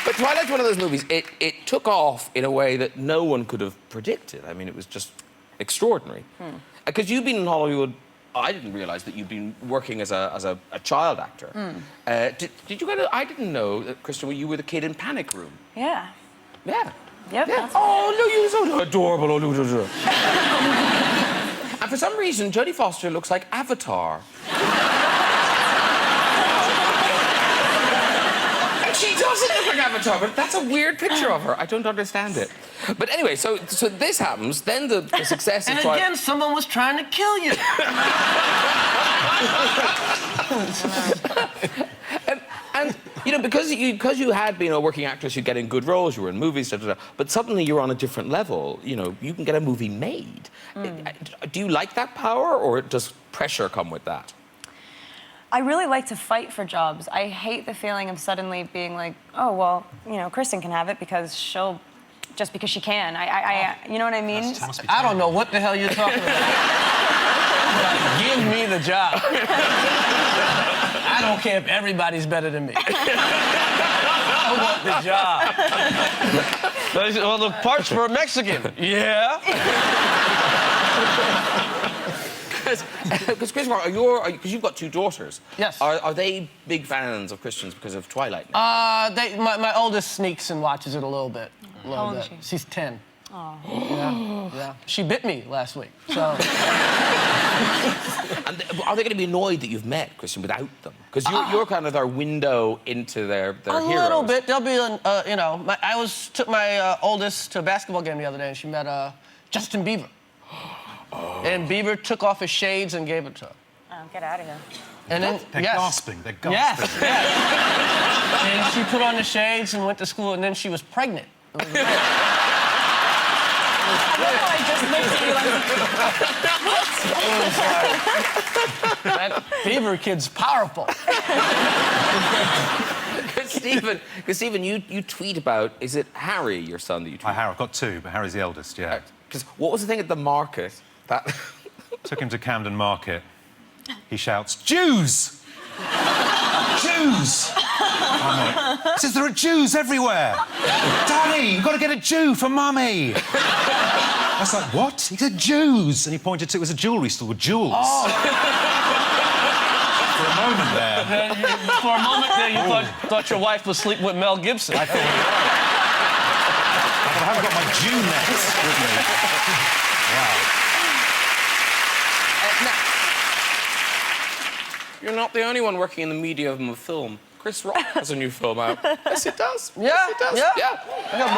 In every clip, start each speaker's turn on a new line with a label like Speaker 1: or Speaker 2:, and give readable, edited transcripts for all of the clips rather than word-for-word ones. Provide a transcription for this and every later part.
Speaker 1: But Twilight's one of those movies, it took off in a way that no one could have predicted. I mean, it was just extraordinary. Because you've been in Hollywood, I didn't realise that you've been working as a child actor. Did you I didn't know that, Kristen, you were the kid in Panic Room.
Speaker 2: Yeah.
Speaker 1: Yeah.
Speaker 2: Yep.
Speaker 1: Yeah. Oh, no, you're so adorable. Oh, look, look. And for some reason, Jodie Foster looks like Avatar. And she doesn't look like Avatar, but that's a weird picture of her. I don't understand it. But anyway, so this happens, then the success
Speaker 3: and
Speaker 1: is...
Speaker 3: And again, someone was trying to kill you.
Speaker 1: And you know, because you had been a working actress, you get in good roles, you were in movies, but suddenly you're on a different level. You know, you can get a movie made. Do you like that power, or does pressure come with that?
Speaker 2: I really like to fight for jobs. I hate the feeling of suddenly being like, oh, well, you know, Kristen can have it because she'll... just because she can. You know what I mean?
Speaker 3: I don't know what the hell you're talking about. Give me the job. I don't care if everybody's better than me. I want the job. Well, the parts for a Mexican. Yeah.
Speaker 1: Because Kristen, because you've got two daughters.
Speaker 3: Yes.
Speaker 1: Are they big fans of Christians because of Twilight?
Speaker 3: My oldest sneaks and watches it a little bit.
Speaker 2: How old is she?
Speaker 3: She's 10.
Speaker 2: Oh.
Speaker 3: Yeah. She bit me last week, so...
Speaker 1: And are they going to be annoyed that you've met Kristen without them? Because you're kind of their window into their heroes.
Speaker 3: A little bit. They'll be, you know... I took my oldest to a basketball game the other day, and she met Justin Bieber. Oh. And Bieber took off his shades and gave it to her.
Speaker 2: Oh, get out of here.
Speaker 4: And then, they're gasping. They're gasping.
Speaker 3: Yes. And she put on the shades and went to school, and then she was pregnant.
Speaker 2: I just looked at you like...
Speaker 3: That Bieber kid's powerful.
Speaker 1: Because Stephen, you tweet about, is it Harry, your son, that you tweet?
Speaker 4: Harry, I've got two, but Harry's the eldest, yeah.
Speaker 1: Because what was the thing at the market that...
Speaker 4: Took him to Camden Market. He shouts, Jews! Jews! He says, there are Jews everywhere. Daddy, you've got to get a Jew for Mummy. I was like, what? He said, Jews. And he pointed to it was a jewellery store with jewels. Oh. For a moment there.
Speaker 3: For a moment there, you thought your wife was sleeping with Mel Gibson.
Speaker 4: I thought, I haven't got my Jew nets with me. Wow.
Speaker 1: You're not the only one working in the medium of film. Chris Rock has a new film out. Yes, it does.
Speaker 3: Yeah,
Speaker 1: yes, it does.
Speaker 3: Yeah. I got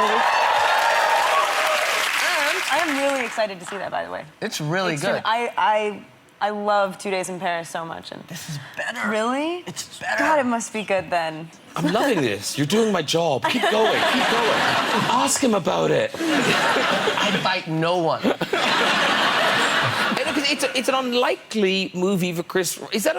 Speaker 2: And I am really excited to see that, by the way.
Speaker 3: It's really good.
Speaker 2: I love 2 Days in Paris so much. And
Speaker 3: this is better.
Speaker 2: Really?
Speaker 3: It's better.
Speaker 2: God, it must be good then.
Speaker 1: I'm loving this. You're doing my job. Keep going. Keep going. Ask him about it.
Speaker 3: I bite no one.
Speaker 1: It's an unlikely movie for Chris. Is that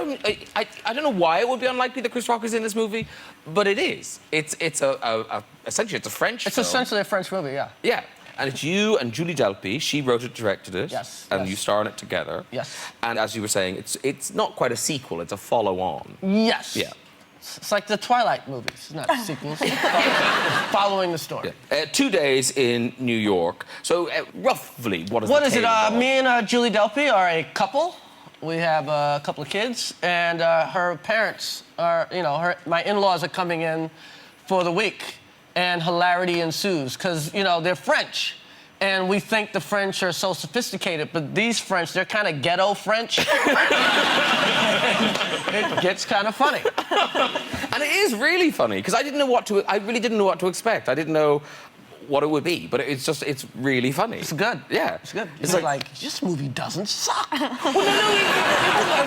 Speaker 1: I don't know why it would be unlikely that Chris Rock is in this movie, but it is. Essentially it's a French film.
Speaker 3: It's essentially a French movie, yeah.
Speaker 1: Yeah, and it's you and Julie Delpy. She wrote it, directed it.
Speaker 3: Yes.
Speaker 1: And you star in it together.
Speaker 3: Yes.
Speaker 1: And as you were saying, it's not quite a sequel. It's a follow-on.
Speaker 3: Yes.
Speaker 1: Yeah.
Speaker 3: It's like the Twilight movies. It's not sequels. Following the story.
Speaker 1: Yeah. 2 days in New York. So, roughly, what is
Speaker 3: What
Speaker 1: the
Speaker 3: is
Speaker 1: tale
Speaker 3: it?
Speaker 1: involved?
Speaker 3: Me and Julie Delpy are a couple. We have a couple of kids, and her parents are, you know, my in-laws are coming in for the week, and hilarity ensues, because, you know, they're French. And we think the French are so sophisticated, but these French, they're kind of ghetto French. It gets kind of funny.
Speaker 1: And it is really funny, because I really didn't know what to expect. I didn't know what it would be, but it's really funny.
Speaker 3: It's good.
Speaker 1: Yeah.
Speaker 3: It's good. It's like, this movie doesn't suck.
Speaker 1: Well,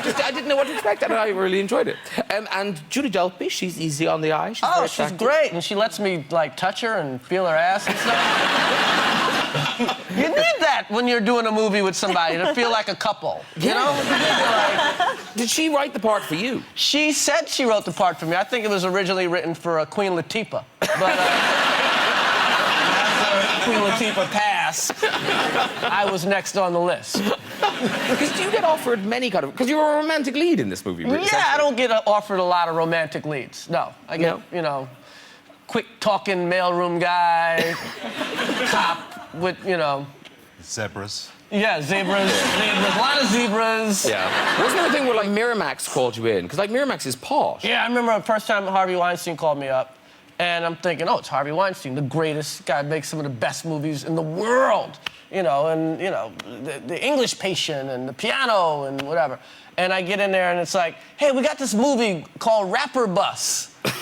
Speaker 1: I didn't know what to expect, and I really enjoyed it. And Julie Delpy, she's easy on the eye.
Speaker 3: She's great, and she lets me, like, touch her and feel her ass and stuff. You need that when you're doing a movie with somebody, to feel like a couple, you know?
Speaker 1: Did she write the part for you?
Speaker 3: She said she wrote the part for me. I think it was originally written for Queen Latifah, but after Queen Latifah passed, I was next on the list.
Speaker 1: Because do you get offered many kind of... Because you're a romantic lead in this movie, really.
Speaker 3: Yeah, I don't get offered a lot of romantic leads. No, I get, you know... quick-talking mailroom guy, cop with, you know...
Speaker 4: Zebras.
Speaker 3: Yeah, zebras, a lot of zebras.
Speaker 1: Yeah. Wasn't there a thing where, like, Miramax called you in? Because, like, Miramax is posh.
Speaker 3: Yeah, I remember the first time Harvey Weinstein called me up, and I'm thinking, oh, it's Harvey Weinstein, the greatest guy, makes some of the best movies in the world. You know, and, you know, the English Patient and the Piano and whatever. And I get in there, and it's like, hey, we got this movie called Rapper Bus. You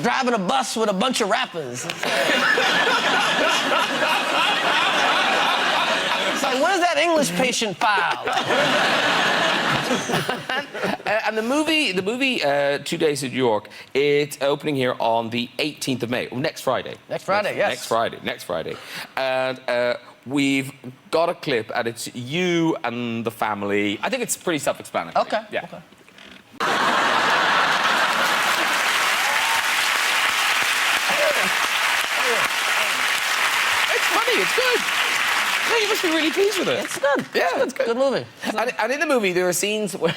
Speaker 3: driving a bus with a bunch of rappers. It's like, where's that English Patient file?
Speaker 1: And the movie 2 Days in New York, it's opening here on the 18th of May. Next Friday.
Speaker 3: Next Friday, yes.
Speaker 1: Next Friday. And we've got a clip, and it's you and the family. I think it's pretty self-explanatory.
Speaker 3: Okay.
Speaker 1: Yeah.
Speaker 3: Okay.
Speaker 1: It's funny, it's good. Yeah, you must be really pleased with it.
Speaker 3: It's good.
Speaker 1: Yeah, it's good.
Speaker 3: Good movie.
Speaker 1: And in the movie, there are scenes where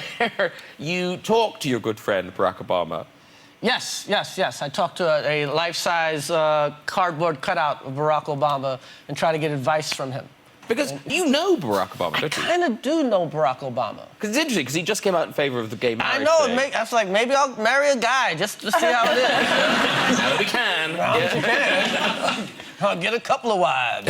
Speaker 1: you talk to your good friend, Barack Obama.
Speaker 3: Yes. I talked to a life-size cardboard cutout of Barack Obama and try to get advice from him.
Speaker 1: Because you know Barack Obama, don't you?
Speaker 3: I kind of do know Barack Obama.
Speaker 1: Because it's interesting, because he just came out in favor of the gay marriage
Speaker 3: I know.
Speaker 1: thing.
Speaker 3: I was like, maybe I'll marry a guy just to see how it is.
Speaker 1: Now we can.
Speaker 3: I'll get a couple of wives.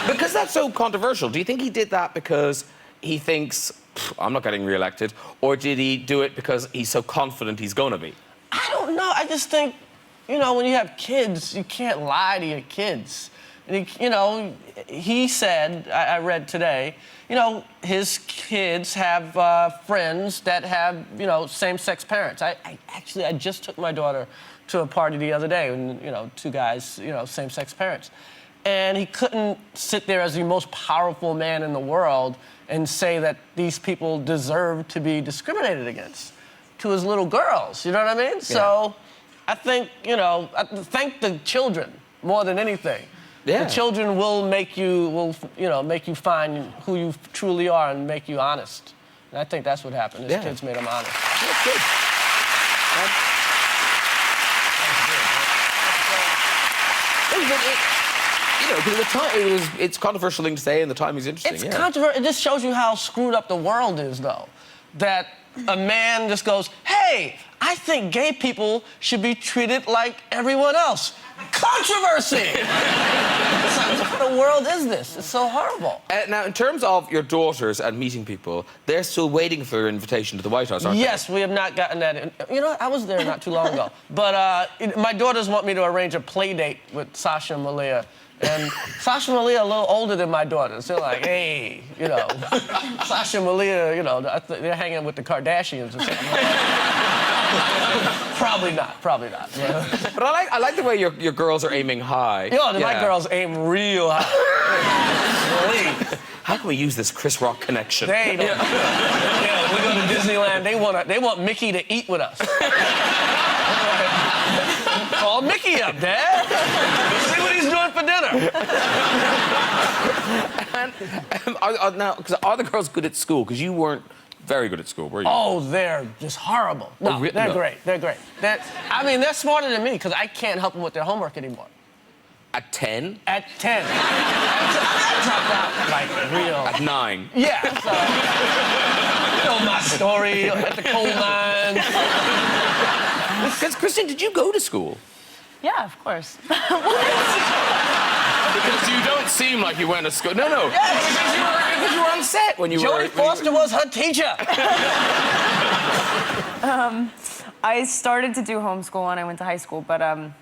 Speaker 1: Because that's so controversial, do you think he did that because he thinks, I'm not getting re-elected, or did he do it because he's so confident he's going to be?
Speaker 3: I don't know. I just think, you know, when you have kids, you can't lie to your kids. And he, you know, he said, I read today, you know, his kids have friends that have, you know, same-sex parents. I just took my daughter to a party the other day, and, you know, two guys, you know, same-sex parents. And he couldn't sit there as the most powerful man in the world and say that these people deserve to be discriminated against to his little girls. You know what I mean? Yeah. So I think, you know, thank the children more than anything.
Speaker 1: Yeah.
Speaker 3: The children will make you find who you truly are and make you honest. And I think that's what happened. His kids made him honest.
Speaker 1: That's good. You know, because at the time it's a controversial thing to say, and the time is interesting.
Speaker 3: It's controversial. It just shows you how screwed up the world is, though. That a man just goes, hey, I think gay people should be treated like everyone else. Controversy! It's like, what kind of world is this? It's so horrible.
Speaker 1: Now, in terms of your daughters and meeting people, they're still waiting for your invitation to the White House, aren't they?
Speaker 3: Yes, we have not gotten that. You know, I was there not too long ago. But my daughters want me to arrange a play date with Sasha and Malia. And Sasha and Malia are a little older than my daughters. They're like, hey, you know, Sasha and Malia, you know, they're hanging with the Kardashians or something. Probably not. Yeah.
Speaker 1: But I like the way your girls are aiming high.
Speaker 3: My girls aim real high.
Speaker 1: How can we use this Chris Rock connection?
Speaker 3: They don't. Yeah, we go to Disneyland. They want Mickey to eat with us. Call Mickey up, Dad. See what he's doing for dinner.
Speaker 1: And now, because are the girls good at school? Because you weren't very good at school, were you?
Speaker 3: Oh, they're just horrible. No, they're great. They're great. They're smarter than me because I can't help them with their homework anymore.
Speaker 1: At 10?
Speaker 3: At 10. I dropped out like real.
Speaker 1: At 9?
Speaker 3: Yeah. So, you know my story at the coal mine.
Speaker 1: Because, Kristen, did you go to school?
Speaker 2: Yeah, of course.
Speaker 1: Because you don't seem like you went to school. No.
Speaker 3: Yes.
Speaker 1: Because you were on set when you
Speaker 3: Jodie Foster was her teacher.
Speaker 2: I started to do homeschool when I went to high school, but I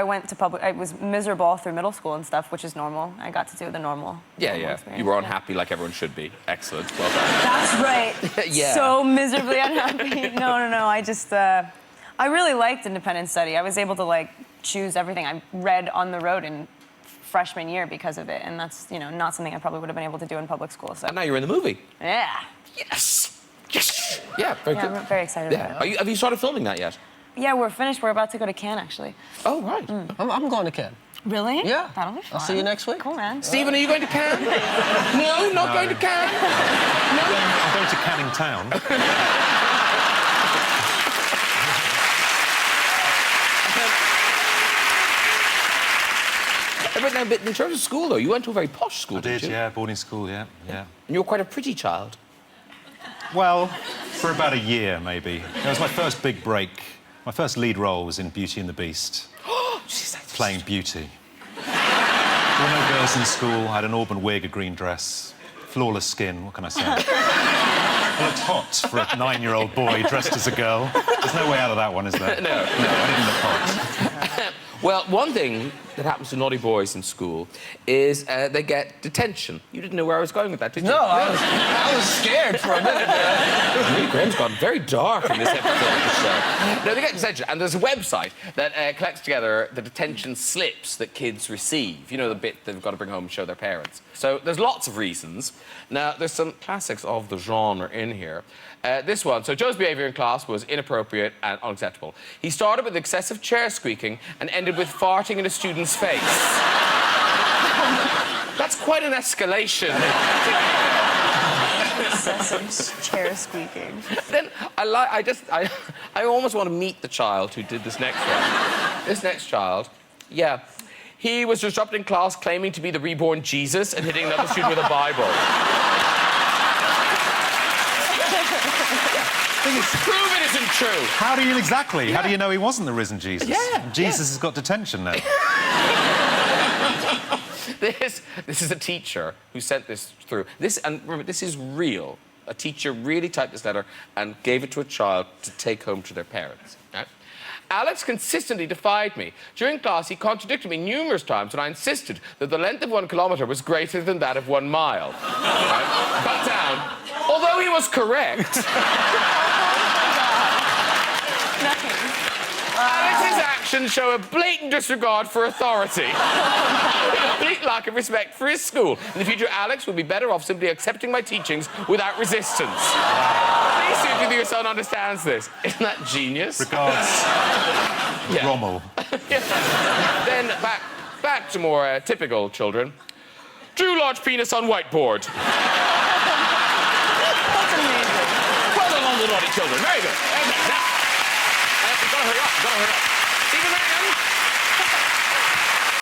Speaker 2: went to public. I was miserable all through middle school and stuff, which is normal. I got to do the normal.
Speaker 1: Yeah.
Speaker 2: Experience.
Speaker 1: You were unhappy like everyone should be. Excellent. Well done.
Speaker 2: That's right.
Speaker 1: Yeah.
Speaker 2: So miserably unhappy. No. I just, I really liked independent study. I was able to, like, choose everything I read on the road in freshman year because of it, and that's, you know, not something I probably would have been able to do in public school. So.
Speaker 1: And now you're in the movie.
Speaker 2: Yeah.
Speaker 1: Yes. Yeah, very good.
Speaker 2: I'm very excited about it.
Speaker 1: Have you started filming that yet?
Speaker 2: Yeah, we're finished. We're about to go to Cannes, actually.
Speaker 1: Oh, right.
Speaker 3: I'm going to Cannes.
Speaker 2: Really?
Speaker 3: Yeah.
Speaker 2: That'll be fun.
Speaker 3: I'll see you next week.
Speaker 2: Cool, man.
Speaker 1: Stephen, are you going to Cannes? No, not going to Cannes. No.
Speaker 4: I'm going to Canning Town.
Speaker 1: But in terms of school, though, you went to a very posh school,
Speaker 4: I
Speaker 1: didn't
Speaker 4: did,
Speaker 1: you?
Speaker 4: yeah, boarding school, yeah.
Speaker 1: And you were quite a pretty child.
Speaker 4: Well, for about a year, maybe. That was my first big break. My first lead role was in Beauty and the Beast. Playing Beauty. There were no girls in school. I had an auburn wig, a green dress, flawless skin. What can I say? I looked hot for a 9-year-old boy dressed as a girl. There's no way out of that one, is there?
Speaker 1: No.
Speaker 4: No, I didn't look hot.
Speaker 1: Well, one thing that happens to naughty boys in school is they get detention. You didn't know where I was going with that, did you?
Speaker 3: No, I was scared for a minute there.
Speaker 1: Graham's gone very dark in this episode of the show. No, they get detention, and there's a website that collects together the detention slips that kids receive. You know, the bit they've got to bring home and show their parents. So there's lots of reasons. Now, there's some classics of the genre in here. This one, so Joe's behaviour in class was inappropriate and unacceptable. He started with excessive chair squeaking and ended with farting in a student's face. That's quite an escalation.
Speaker 2: Excessive chair squeaking.
Speaker 1: Then I almost want to meet the child who did this next one. This next child, yeah. He was disrupting class, claiming to be the reborn Jesus and hitting another student with a Bible. Prove it isn't true.
Speaker 4: How do you exactly? Yeah. How do you know he wasn't the risen Jesus?
Speaker 1: Yeah.
Speaker 4: Jesus has got detention now.
Speaker 1: This is a teacher who sent this through. And remember, this is real. A teacher really typed this letter and gave it to a child to take home to their parents. Right? Alex consistently defied me. During class, he contradicted me numerous times when I insisted that the length of 1 kilometre was greater than that of 1 mile. Right? Cut down. Although he was correct. Alex's actions show a blatant disregard for authority. A complete lack of respect for his school. In the future, Alex will be better off simply accepting my teachings without resistance. Please see if your son understands this. Isn't that genius?
Speaker 4: Regards, Rommel.
Speaker 1: Then back to more typical children. Drew large penis on whiteboard.
Speaker 2: That's amazing.
Speaker 1: Well done on the naughty children. Very good. Okay, now, we've got to hurry up.